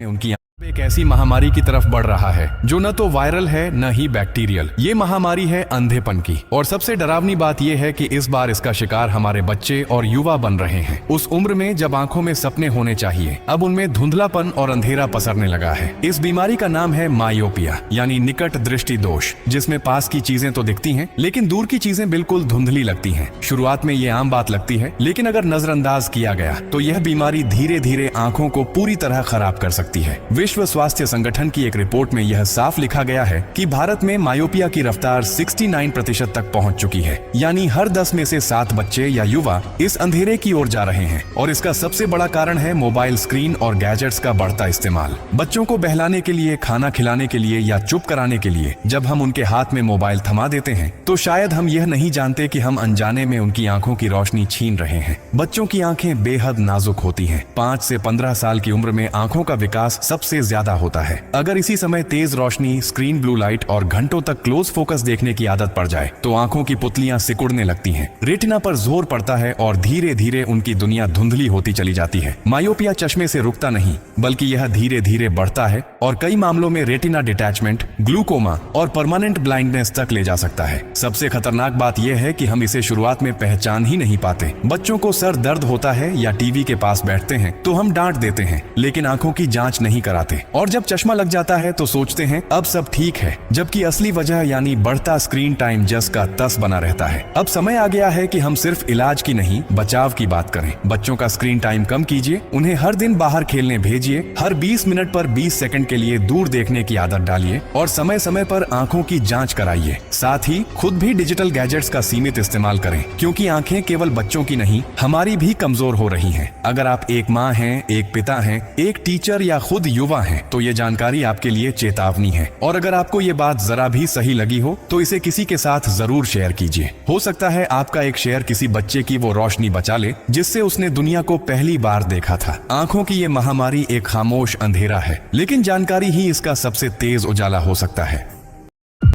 उनकी एक ऐसी महामारी की तरफ बढ़ रहा है जो न तो वायरल है न ही बैक्टीरियल। ये महामारी है अंधेपन की। और सबसे डरावनी बात यह है कि इस बार इसका शिकार हमारे बच्चे और युवा बन रहे हैं। उस उम्र में जब आंखों में सपने होने चाहिए, अब उनमें धुंधलापन और अंधेरा पसरने लगा है। इस बीमारी का नाम है मायोपिया, यानी निकट दृष्टि दोष, जिसमें पास की चीजें तो दिखती हैं लेकिन दूर की चीजें बिल्कुल धुंधली लगती हैं। शुरुआत में ये आम बात लगती है, लेकिन अगर नजरअंदाज किया गया तो यह बीमारी धीरे धीरे आंखों को पूरी तरह खराब कर सकती है। विश्व स्वास्थ्य संगठन की एक रिपोर्ट में यह साफ लिखा गया है कि भारत में मायोपिया की रफ्तार 69% तक पहुंच चुकी है, यानी हर 10 में से 7 बच्चे या युवा इस अंधेरे की ओर जा रहे हैं। और इसका सबसे बड़ा कारण है मोबाइल स्क्रीन और गैजेट्स का बढ़ता इस्तेमाल। बच्चों को बहलाने के लिए, खाना खिलाने के लिए या चुप कराने के लिए जब हम उनके हाथ में मोबाइल थमा देते हैं तो शायद हम यह नहीं जानते कि हम अनजाने में उनकी आंखों की रोशनी छीन रहे हैं। बच्चों की आंखें बेहद नाजुक होती हैं। 5 से 15 साल की उम्र में आंखों का विकास सबसे ज्यादा होता है। अगर इसी समय तेज रोशनी, स्क्रीन ब्लू लाइट और घंटों तक क्लोज फोकस देखने की आदत पड़ जाए तो आंखों की पुतलियां सिकुड़ने लगती हैं, रेटिना पर जोर पड़ता है और धीरे धीरे उनकी दुनिया धुंधली होती चली जाती है। मायोपिया चश्मे से रुकता नहीं, बल्कि यह धीरे धीरे बढ़ता है और कई मामलों में रेटिना डिटैचमेंट, ग्लूकोमा और परमानेंट ब्लाइंडनेस तक ले जा सकता है। सबसे खतरनाक बात यह है कि हम इसे शुरुआत में पहचान ही नहीं पाते। बच्चों को सर दर्द होता है या टीवी के पास बैठते हैं तो हम डांट देते हैं, लेकिन आंखों की जांच नहीं कराते। और जब चश्मा लग जाता है तो सोचते हैं अब सब ठीक है, जबकि असली वजह यानी बढ़ता स्क्रीन टाइम जस का तस बना रहता है। अब समय आ गया है कि हम सिर्फ इलाज की नहीं, बचाव की बात करें। बच्चों का स्क्रीन टाइम कम कीजिए, उन्हें हर दिन बाहर खेलने भेजिए, हर 20 मिनट पर 20 सेकंड के लिए दूर देखने की आदत डालिए और समय समय पर आंखों की जांच कराइए। साथ ही खुद भी डिजिटल गैजेट्स का सीमित इस्तेमाल करें, क्योंकि आंखें केवल बच्चों की नहीं, हमारी भी कमजोर हो रही हैं। अगर आप एक माँ हैं, एक पिता हैं, एक टीचर या खुद युवा हैं, तो ये जानकारी आपके लिए चेतावनी है। और अगर आपको ये बात जरा भी सही लगी हो तो इसे किसी के साथ जरूर शेयर कीजिए। हो सकता है आपका एक शेयर किसी बच्चे की वो रोशनी बचा ले जिससे उसने दुनिया को पहली बार देखा था। आंखों की ये महामारी एक खामोश अंधेरा है, लेकिन जानकारी ही इसका सबसे तेज उजाला हो सकता है।